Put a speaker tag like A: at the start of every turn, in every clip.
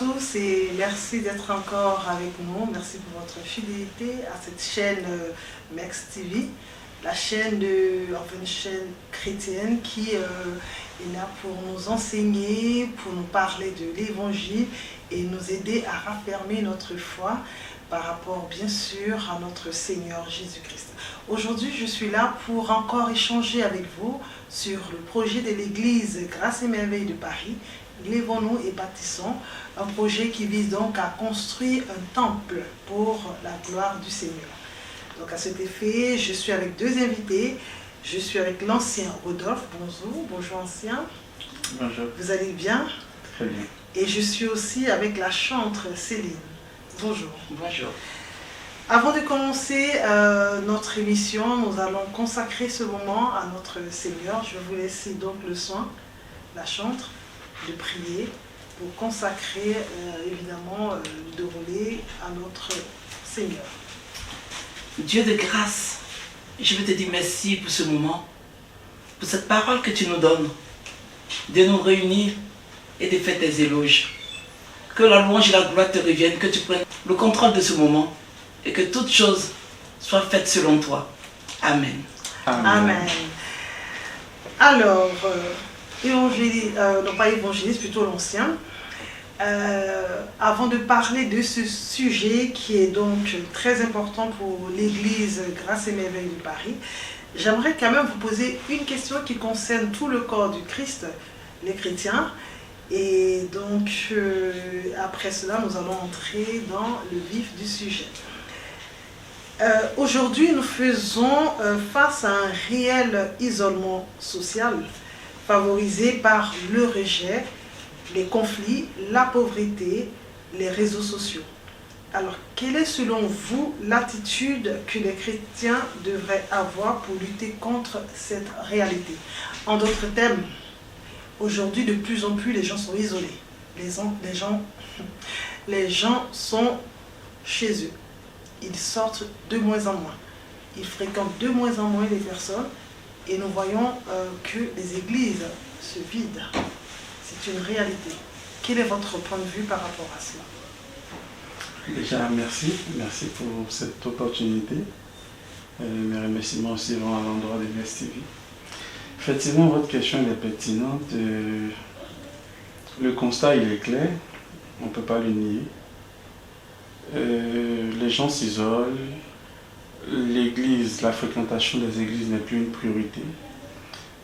A: tous et merci d'être encore avec nous. Merci pour votre fidélité à cette chaîne Mex TV, la chaîne une chaîne chrétienne qui est là pour nous enseigner, pour nous parler de l'évangile et nous aider à raffermer notre foi par rapport bien sûr à notre Seigneur Jésus-Christ. Aujourd'hui, je suis là pour encore échanger avec vous sur le projet de l'église Grâce et Merveille de Paris. Lèvons-nous et bâtissons, un projet qui vise donc à construire un temple pour la gloire du Seigneur. Donc à cet effet, je suis avec deux invités. Je suis avec l'ancien Rodolphe. Bonjour, bonjour ancien.
B: Bonjour.
A: Vous allez bien?
B: Très bien.
A: Et je suis aussi avec la chantre Céline. Bonjour.
C: Bonjour.
A: Avant de commencer notre émission, nous allons consacrer ce moment à notre Seigneur. Je vais vous laisser donc le soin, la chantre, de prier pour consacrer évidemment le déroulé à notre Seigneur.
C: Dieu de grâce, je veux te dire merci pour ce moment, pour cette parole que tu nous donnes, de nous réunir et de faire tes éloges. Que la louange et la gloire te reviennent, que tu prennes le contrôle de ce moment et que toutes choses soient faites selon toi. Amen.
B: Amen.
A: Amen. Alors, non pas évangéliste, plutôt l'ancien. Avant de parler de ce sujet qui est donc très important pour l'église Grâce et Merveille de Paris, j'aimerais quand même vous poser une question qui concerne tout le corps du Christ, les chrétiens. Et donc, après cela, nous allons entrer dans le vif du sujet. Aujourd'hui, nous faisons face à un réel isolement social favorisé par le rejet, les conflits, la pauvreté, les réseaux sociaux. Alors, quelle est selon vous l'attitude que les chrétiens devraient avoir pour lutter contre cette réalité? En d'autres termes, aujourd'hui, de plus en plus, les gens sont isolés. Les gens sont chez eux. Ils sortent de moins en moins. Ils fréquentent de moins en moins les personnes et nous voyons que les églises se vident. C'est une réalité. Quel est votre point de vue par rapport à cela?
B: Déjà, merci. Merci pour cette opportunité. Mes remerciements aussi vont à l'endroit de Mex TV. Effectivement, votre question elle est pertinente. Le constat, il est clair. On ne peut pas le nier. Les gens s'isolent. L'église, la fréquentation des églises n'est plus une priorité.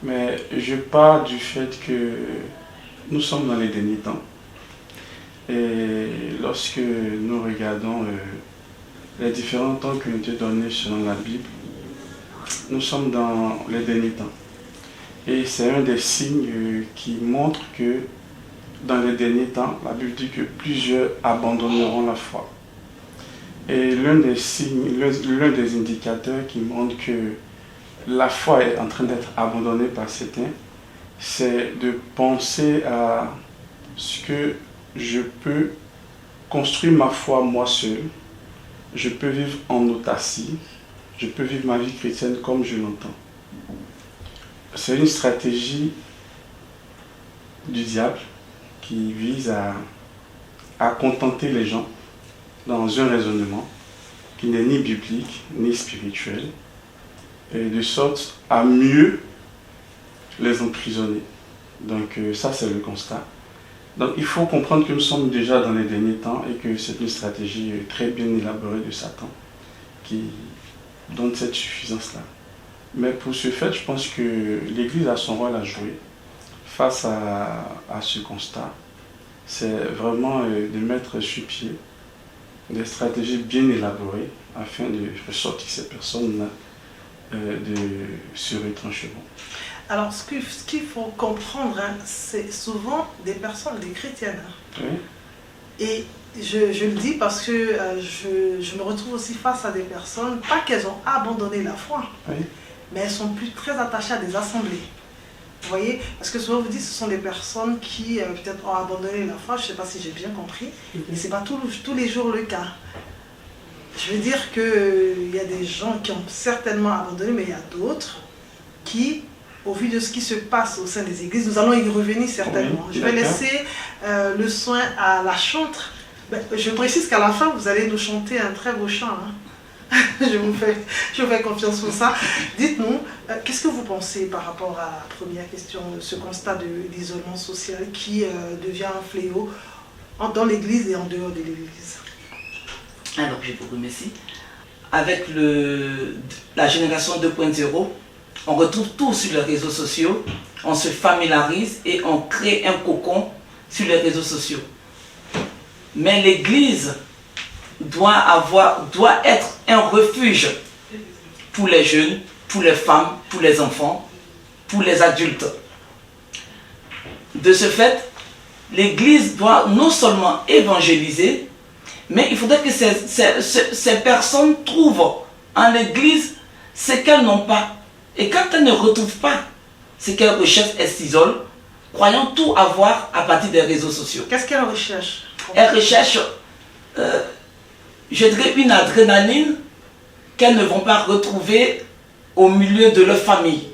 B: Mais je pars du fait que nous sommes dans les derniers temps. Et lorsque nous regardons les différents temps qui ont été donnés selon la Bible, nous sommes dans les derniers temps. Et c'est un des signes qui montre que dans les derniers temps, la Bible dit que plusieurs abandonneront la foi. Et l'un des signes, l'un des indicateurs qui montre que la foi est en train d'être abandonnée par certains, c'est de penser à ce que je peux construire ma foi moi seul, je peux vivre en autarcie, je peux vivre ma vie chrétienne comme je l'entends. C'est une stratégie du diable qui vise à contenter les gens dans un raisonnement qui n'est ni biblique ni spirituel, et de sorte à mieux les emprisonner. Donc ça c'est le constat. Donc il faut comprendre que nous sommes déjà dans les derniers temps et que c'est une stratégie très bien élaborée de Satan qui donne cette suffisance-là. Mais pour ce fait, je pense que l'Église a son rôle à jouer face à ce constat. C'est vraiment de mettre sur pied des stratégies bien élaborées afin de ressortir ces personnes de ce retranchement.
A: Alors, ce qu'il faut comprendre, hein, c'est souvent des personnes, des chrétiennes. Hein.
B: Oui.
A: Et je le dis parce que je me retrouve aussi face à des personnes, pas qu'elles ont abandonné la foi,
B: Oui.
A: mais elles sont plus très attachées à des assemblées. Vous voyez? Parce que souvent vous dites que ce sont des personnes qui peut-être ont abandonné la foi, je ne sais pas si j'ai bien compris, mais ce n'est pas tous les jours le cas. Je veux dire qu'il y a des gens qui ont certainement abandonné, mais il y a d'autres qui au vu de ce qui se passe au sein des églises. Nous allons y revenir certainement.
B: Oui,
A: je vais laisser le soin à la chantre. Ben, je précise qu'à la fin, vous allez nous chanter un très beau chant. Hein. je vous fais confiance pour ça. Dites-nous, qu'est-ce que vous pensez par rapport à la première question, ce constat d'isolement social qui devient un fléau dans l'église et en dehors de l'église?
C: Alors, je vous remercie. Avec la génération 2.0, on retrouve tout sur les réseaux sociaux, on se familiarise et on crée un cocon sur les réseaux sociaux. Mais l'église doit être un refuge pour les jeunes, pour les femmes, pour les enfants, pour les adultes. De ce fait, l'église doit non seulement évangéliser, mais il faudrait que ces personnes trouvent en l'église ce qu'elles n'ont pas. Et quand elles ne retrouvent pas ce qu'elles recherchent, elles s'isolent, croyant tout avoir à partir des réseaux sociaux.
A: Qu'est-ce qu'elles recherchent?
C: Elles recherchent, je dirais, une adrénaline qu'elles ne vont pas retrouver au milieu de leur famille.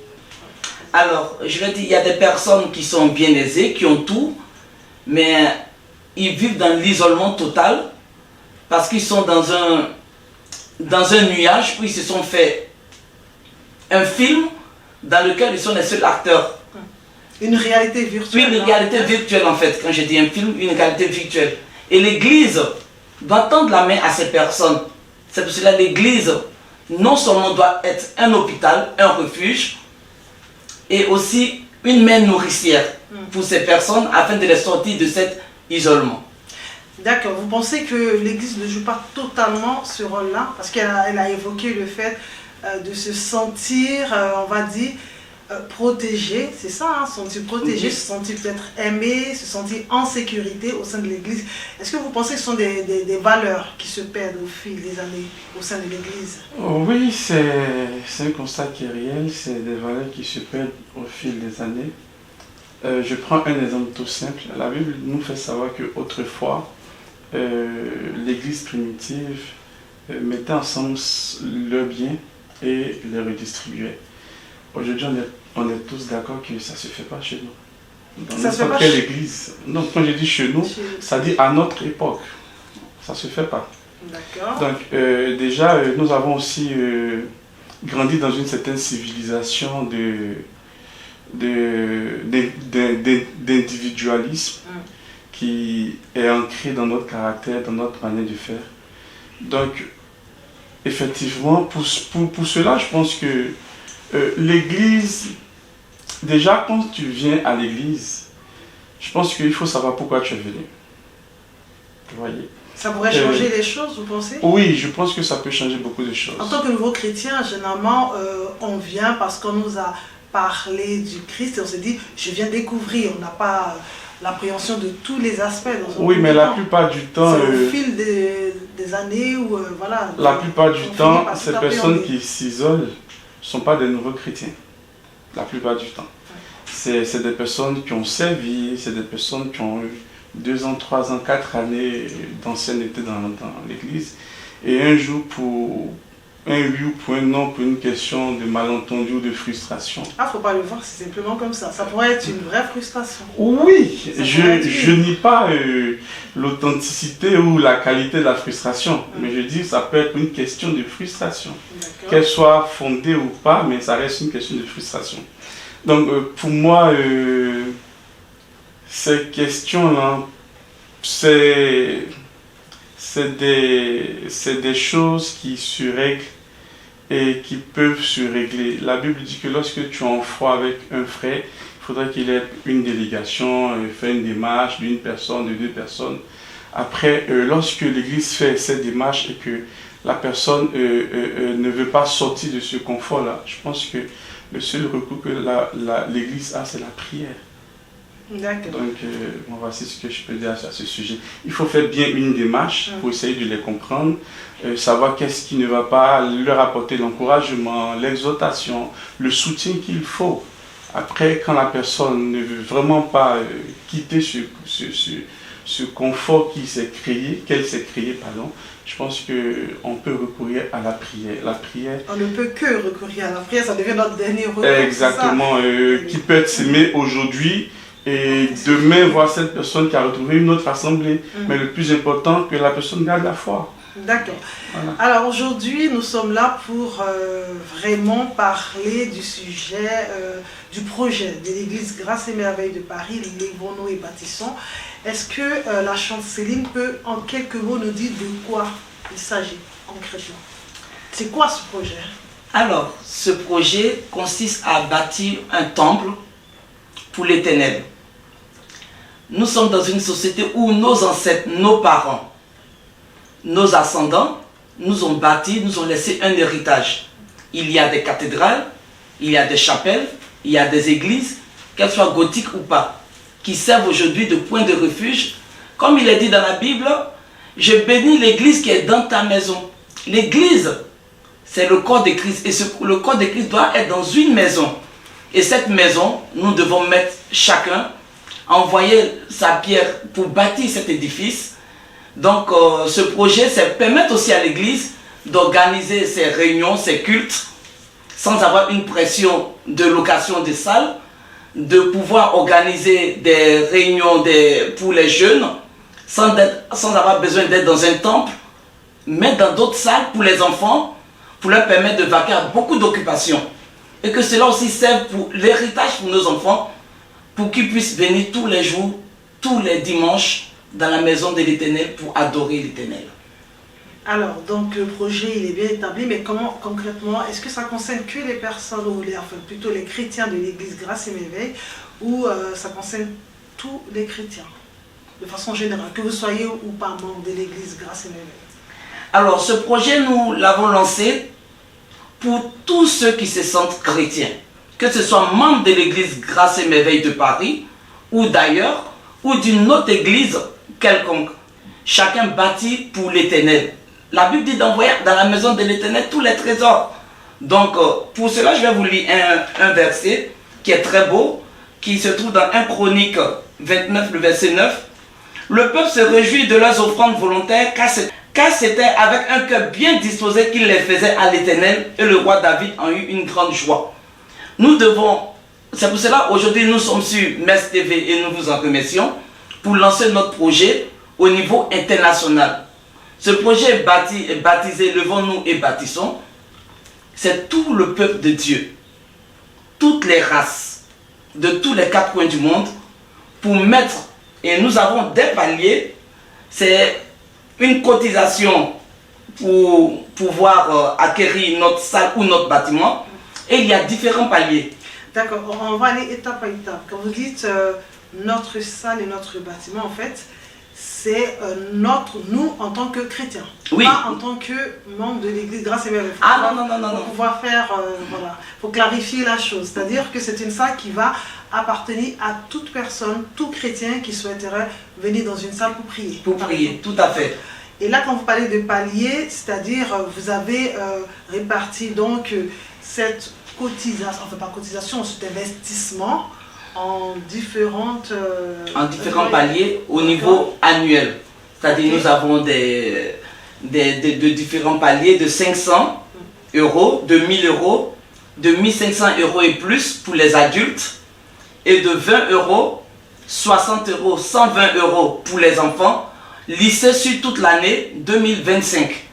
C: Alors, je vais dire, il y a des personnes qui sont bien aisées, qui ont tout, mais ils vivent dans l'isolement total parce qu'ils sont dans un nuage où ils se sont fait un film dans lequel ils sont les seuls acteurs.
A: Une réalité virtuelle.
C: Une réalité virtuelle en fait. Quand je dis un film, une réalité virtuelle. Et l'Église doit tendre la main à ces personnes. C'est pour cela que l'Église non seulement doit être un hôpital, un refuge, et aussi une main nourricière pour ces personnes afin de les sortir de cet isolement.
A: D'accord. Vous pensez que l'Église ne joue pas totalement ce rôle-là? Parce qu'elle a évoqué le fait de se sentir, on va dire, protégé, c'est ça, hein, se sentir protégé, se sentir peut-être aimé, se sentir en sécurité au sein de l'Église. Est-ce que vous pensez que ce sont des valeurs qui se perdent au fil des années au sein de l'Église?
B: Oui, c'est un constat qui est réel, c'est des valeurs qui se perdent au fil des années. Je prends un exemple tout simple. La Bible nous fait savoir qu'autrefois, l'Église primitive mettait ensemble leurs biens et les redistribuait. Aujourd'hui, on est tous d'accord que ça ne se fait pas chez nous. Dans n'importe quelle église. Donc, quand je dis chez nous, ça dit à notre époque. Ça ne se fait pas.
A: D'accord.
B: Donc, déjà, nous avons aussi grandi dans une certaine civilisation d'individualisme qui est ancré dans notre caractère, dans notre manière de faire. Donc, effectivement, pour cela, je pense que l'église, déjà quand tu viens à l'église, je pense qu'il faut savoir pourquoi tu es venu. Vous voyez?
A: Ça pourrait changer les choses, vous pensez?
B: Oui, je pense que ça peut changer beaucoup de choses.
A: En tant que nouveau chrétien, généralement, on vient parce qu'on nous a parlé du Christ et on se dit, je viens découvrir. On n'a pas l'appréhension de tous les aspects.
B: Oui, mais la plupart du temps...
A: C'est au fil des années où, voilà...
B: La plupart du temps, ces personnes qui s'isolent ne sont pas des nouveaux chrétiens. La plupart du temps. C'est des personnes qui ont servi, c'est des personnes qui ont eu 2 ans, 3 ans, 4 années d'ancienneté dans l'église. Et un jour, pour un oui ou pour un non, pour une question de malentendu ou de frustration.
A: Ah, faut pas le voir, c'est simplement comme ça. Ça pourrait être une vraie frustration.
B: Oui, je nie pas l'authenticité ou la qualité de la frustration. Mais je dis ça peut être une question de frustration. Qu'elle soit fondée ou pas, mais ça reste une question de frustration. Donc, pour moi, ces questions-là, c'est des choses qui se règlent et qui peuvent se régler. La Bible dit que lorsque tu es en foi avec un frère, il faudrait qu'il ait une délégation, faire une démarche d'une personne, de 2 personnes. Après, lorsque l'Église fait cette démarche et que la personne ne veut pas sortir de ce confort-là, je pense que le seul recours que l'Église a, c'est la prière.
A: D'accord.
B: Donc, voici ce que je peux dire à ce sujet. Il faut faire bien une démarche pour essayer de les comprendre, savoir qu'est-ce qui ne va pas, leur apporter l'encouragement, l'exhortation, le soutien qu'il faut. Après, quand la personne ne veut vraiment pas quitter ce confort qu'elle s'est créé, pardon, je pense qu'on peut recourir à la prière. La prière.
A: On ne peut que recourir à la prière, ça devient notre dernier recours.
B: Exactement, qui peut être semé aujourd'hui et demain voir cette personne qui a retrouvé une autre assemblée. Mais le plus important, que la personne garde la foi.
A: D'accord.
B: Voilà.
A: Alors aujourd'hui, nous sommes là pour vraiment parler du sujet, du projet de l'église Grâce et Merveille de Paris, Lèvons-nous et bâtissons. Est-ce que la chanceline peut en quelques mots nous dire de quoi il s'agit concrètement? C'est quoi ce projet?
C: Alors, ce projet consiste à bâtir un temple pour l'Éternel. Nous sommes dans une société où nos ancêtres, nos parents, nos ascendants nous ont bâti, nous ont laissé un héritage. Il y a des cathédrales, il y a des chapelles, il y a des églises, qu'elles soient gothiques ou pas, qui servent aujourd'hui de point de refuge. Comme il est dit dans la Bible, je bénis l'église qui est dans ta maison. L'église, c'est le corps de Christ. Et le corps de Christ doit être dans une maison. Et cette maison, nous devons mettre chacun, envoyer sa pierre pour bâtir cet édifice. Donc ce projet, c'est permettre aussi à l'église d'organiser ses réunions, ses cultes, sans avoir une pression de location de salles, de pouvoir organiser des réunions pour les jeunes, sans avoir besoin d'être dans un temple, mais dans d'autres salles pour les enfants, pour leur permettre de vaquer à beaucoup d'occupations. Et que cela aussi serve pour l'héritage pour nos enfants, pour qu'ils puissent venir tous les jours, tous les dimanches, dans la maison de l'Éternel pour adorer l'Éternel.
A: Alors, donc le projet il est bien établi, mais comment concrètement, est-ce que ça concerne que les personnes, enfin plutôt les chrétiens de l'église Grâce et Merveille, ou ça concerne tous les chrétiens, de façon générale, que vous soyez ou pas membre de l'église Grâce et Merveille?
C: Alors, ce projet, nous l'avons lancé pour tous ceux qui se sentent chrétiens, que ce soit membre de l'église Grâce et Merveille de Paris, ou d'ailleurs, ou d'une autre église quelconque. Chacun bâtit pour l'Éternel. La Bible dit d'envoyer dans la maison de l'Éternel tous les trésors. Donc, pour cela, je vais vous lire un verset qui est très beau, qui se trouve dans 1 Chronique 29, le verset 9. Le peuple se réjouit de leurs offrandes volontaires, car c'était avec un cœur bien disposé qu'il les faisait à l'Éternel, et le roi David en eut une grande joie. Nous devons, c'est pour cela aujourd'hui nous sommes sur MES TV et nous vous en remercions, pour lancer notre projet au niveau international. Ce projet est baptisé Lèvons-nous et bâtissons. C'est tout le peuple de Dieu, toutes les races, de tous les 4 coins du monde, pour mettre, et nous avons des paliers, c'est une cotisation pour pouvoir acquérir notre salle ou notre bâtiment, et il y a différents paliers.
A: D'accord, on va aller étape à étape. Quand vous dites notre salle et notre bâtiment, en fait, c'est nous en tant que chrétiens,
C: oui.
A: Pas en tant que membre de l'église Grâce et Merveille.
C: Non.
A: Pour pouvoir faire, voilà, faut clarifier la chose. C'est-à-dire que c'est une salle qui va appartenir à toute personne, tout chrétien qui souhaiterait venir dans une salle pour prier.
C: Pour prier, tout à fait.
A: Et là, quand vous parlez de paliers, c'est-à-dire vous avez réparti donc cette cotisation, enfin pas cotisation, cet investissement en différents
C: paliers au niveau annuel. C'est-à-dire nous avons de différents paliers de 500 euros, de 1000 euros, de 1500 euros et plus pour les adultes, et de 20 euros, 60 euros, 120 euros pour les enfants, lissés sur toute l'année 2025.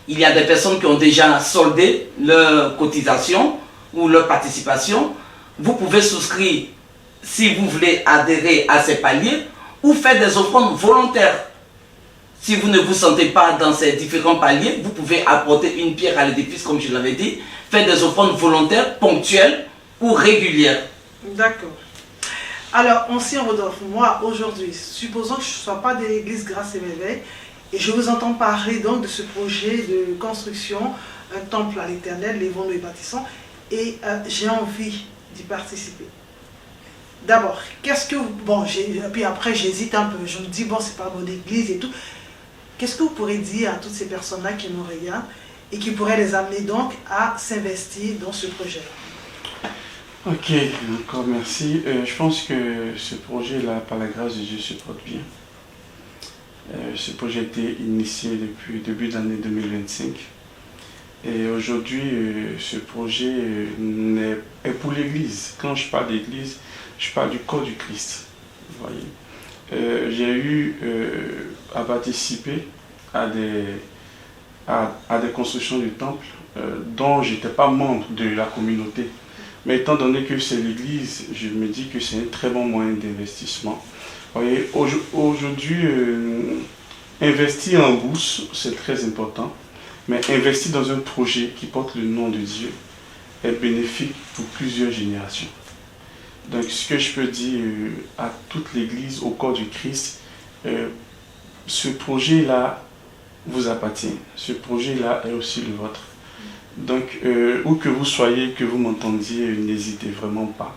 C: Il y a des personnes qui ont déjà soldé leur cotisation ou leur participation. Vous pouvez souscrire si vous voulez adhérer à ces paliers ou faire des offrandes volontaires. Si vous ne vous sentez pas dans ces différents paliers, vous pouvez apporter une pierre à l'édifice, comme je l'avais dit, faire des offrandes volontaires, ponctuelles ou régulières.
A: D'accord. Alors, ancien Rodolphe, moi aujourd'hui, supposons que je ne sois pas de l'église Grâce et Merveille, et je vous entends parler donc de ce projet de construction, un temple à l'Éternel, Lèvons-nous et bâtissons, et j'ai envie d'y participer. D'abord, qu'est-ce que vous... Bon, puis après j'hésite un peu, je me dis, bon, c'est pas mon église et tout. Qu'est-ce que vous pourrez dire à toutes ces personnes-là qui nous regardent et qui pourraient les amener donc à s'investir dans ce projet?
B: Ok, encore merci. Je pense que ce projet-là, par la grâce de Dieu, se porte bien. Ce projet a été initié depuis le début de l'année 2025. Et aujourd'hui, ce projet est pour l'Église. Quand je parle d'Église, je parle du corps du Christ. Vous voyez. J'ai eu à participer à des constructions du temple dont je n'étais pas membre de la communauté. Mais étant donné que c'est l'Église, je me dis que c'est un très bon moyen d'investissement. Vous voyez, aujourd'hui, investir en bourse, c'est très important. Mais investir dans un projet qui porte le nom de Dieu est bénéfique pour plusieurs générations. Donc ce que je peux dire à toute l'Église, au corps du Christ, ce projet-là vous appartient. Ce projet-là est aussi le vôtre. Donc où que vous soyez, que vous m'entendiez, n'hésitez vraiment pas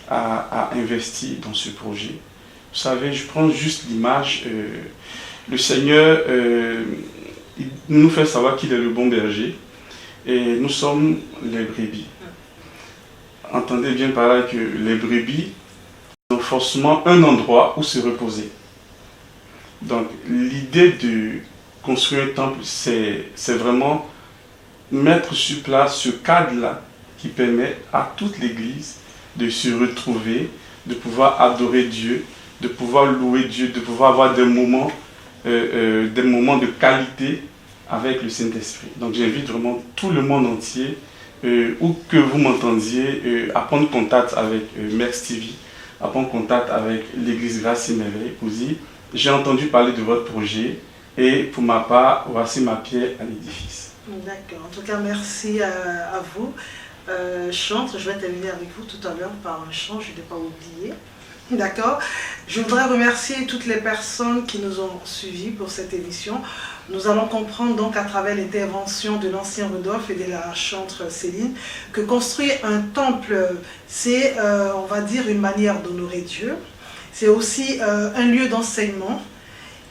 B: à investir dans ce projet. Vous savez, je prends juste l'image, le Seigneur il nous fait savoir qu'il est le bon berger et nous sommes les brebis. Entendez bien par là que les brebis ont forcément un endroit où se reposer. Donc l'idée de construire un temple, c'est vraiment mettre sur place ce cadre-là qui permet à toute l'Église de se retrouver, de pouvoir adorer Dieu, de pouvoir louer Dieu, de pouvoir avoir des moments de qualité avec le Saint-Esprit. Donc j'invite vraiment tout le monde entier, où que vous m'entendiez, à prendre contact avec Mex TV, à prendre contact avec l'Église Grâce et Merveille pour dire j'ai entendu parler de votre projet et pour ma part, voici ma pierre à l'édifice.
A: D'accord. En tout cas, merci à vous. Chante, je vais terminer avec vous tout à l'heure par un chant, je n'ai pas oublié. D'accord. Je voudrais remercier toutes les personnes qui nous ont suivis pour cette émission. Nous allons comprendre donc à travers l'intervention de l'ancien Rodolphe et de la chantre Céline que construire un temple, c'est, on va dire, une manière d'honorer Dieu. C'est aussi un lieu d'enseignement.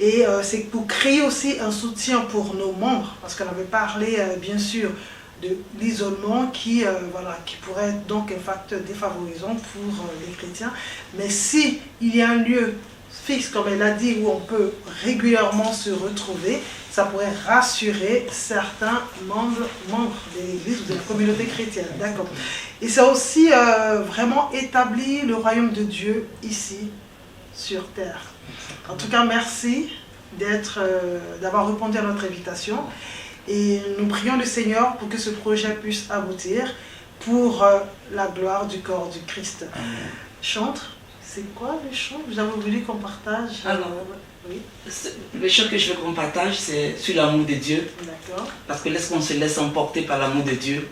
A: Et c'est pour créer aussi un soutien pour nos membres, parce qu'on avait parlé bien sûr de l'isolement qui pourrait être donc un facteur défavorisant pour les chrétiens. Mais si il y a un lieu fixe, comme elle a dit, où on peut régulièrement se retrouver, ça pourrait rassurer certains membres de l'Église ou de la communauté chrétienne. D'accord. Et c'est aussi vraiment établir le royaume de Dieu ici, sur terre. En tout cas, merci d'avoir répondu à notre invitation. Et nous prions le Seigneur pour que ce projet puisse aboutir pour la gloire du corps du Christ.
C: Amen.
A: Chantre, c'est quoi le chant? Vous avez voulu qu'on partage?
C: Alors,
A: oui.
C: Le chant que je veux qu'on partage, c'est sur l'amour de Dieu.
A: D'accord.
C: Parce que lorsqu'on se laisse emporter par l'amour de Dieu,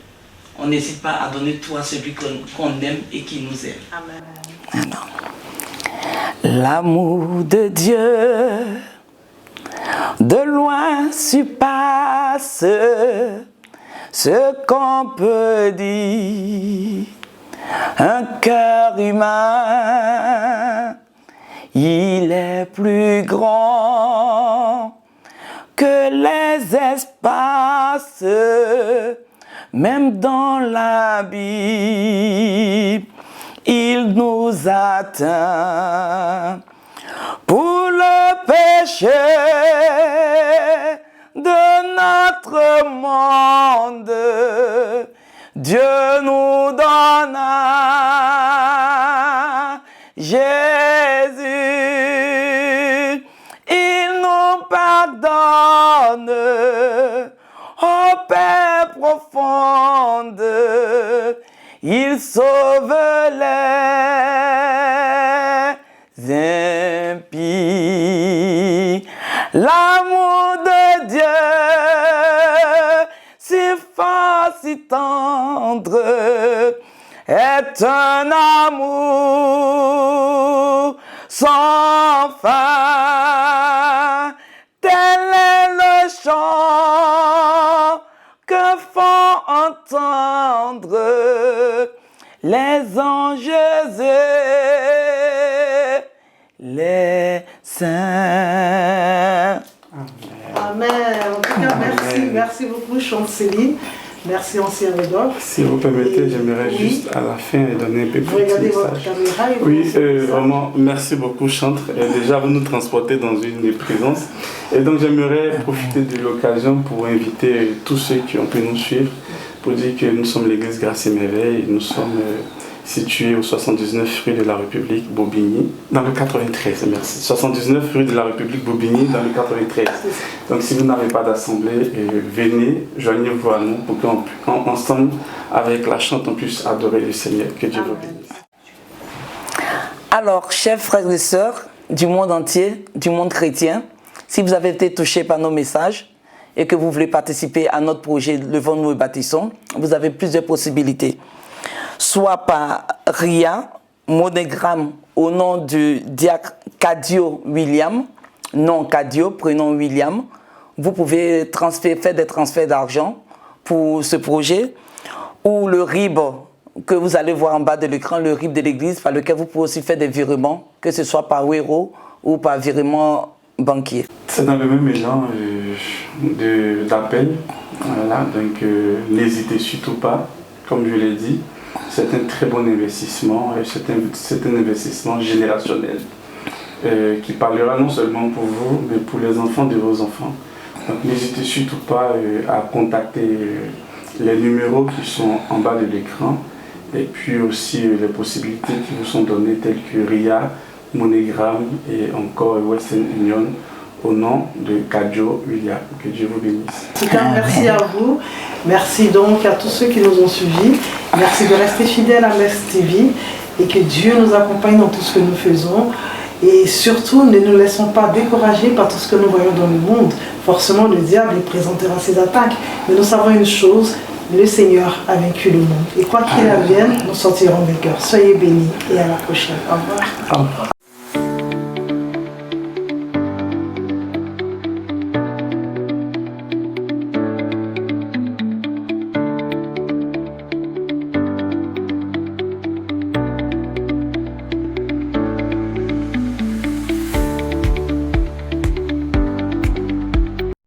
C: on n'hésite pas à donner tout à celui qu'on aime et qui nous aime.
A: Amen.
C: L'amour de Dieu de loin surpasse ce qu'on peut dire. Un cœur humain, il est plus grand que les espaces, même dans la Bible, il nous atteint. Pour le péché de notre monde, Dieu nous donna Jésus. Il nous pardonne aux paix profondes. Il sauve les impies. L'amour de Dieu, si fort, si tendre, est un amour sans fin. Tel est le chant que font entendre les anges et les saints.
A: Amen. En tout cas, merci beaucoup, Chante Céline. Merci ancien Rodolphe.
B: Si vous permettez, j'aimerais juste à la fin donner un peu
A: Vous
B: de
A: regardez votre
B: message.
A: caméra et vous
B: Oui,
A: laissez ça.
B: vraiment, merci beaucoup Chantre. Déjà, vous nous transportez dans une des présences. Et donc, j'aimerais profiter de l'occasion pour inviter tous ceux qui ont pu nous suivre pour dire que nous sommes l'église Grâce et Merveille. Nous sommes situés au 79 rue de la République, Bobigny, dans le 93, merci. 79 rue de la République, Bobigny, dans le 93. Donc, si vous n'avez pas d'assemblée, venez, joignez-vous à nous pour qu'ensemble, avec la chante, on puisse adorer le Seigneur. Que Dieu vous bénisse.
C: Alors, chers frères et sœurs du monde entier, du monde chrétien, si vous avez été touchés par nos messages et que vous voulez participer à notre projet Levons-nous et bâtissons, vous avez plusieurs possibilités. Soit par RIA, monogramme au nom du diacre Cadio William, nom Cadio, prénom William. Vous pouvez faire des transferts d'argent pour ce projet, ou le RIB que vous allez voir en bas de l'écran, le RIB de l'église, par lequel vous pouvez aussi faire des virements, que ce soit par Wero ou par virement banquier. C'est
B: dans le même élan d'appel, voilà, donc n'hésitez surtout pas, comme je l'ai dit, c'est un très bon investissement, c'est un investissement générationnel qui parlera non seulement pour vous, mais pour les enfants de vos enfants. Donc n'hésitez surtout pas à contacter les numéros qui sont en bas de l'écran et puis aussi les possibilités qui vous sont données telles que RIA, MoneyGram et encore Western Union au nom de Cadio William. Que Dieu vous bénisse.
A: En tout cas, merci à vous. Merci donc à tous ceux qui nous ont suivis. Merci de rester fidèles à Mex TV et que Dieu nous accompagne dans tout ce que nous faisons. Et surtout, ne nous laissons pas décourager par tout ce que nous voyons dans le monde. Forcément, le diable présentera ses attaques. Mais nous savons une chose, le Seigneur a vaincu le monde. Et quoi qu'il advienne, nous sortirons vainqueurs. Soyez bénis et à la prochaine. Au revoir.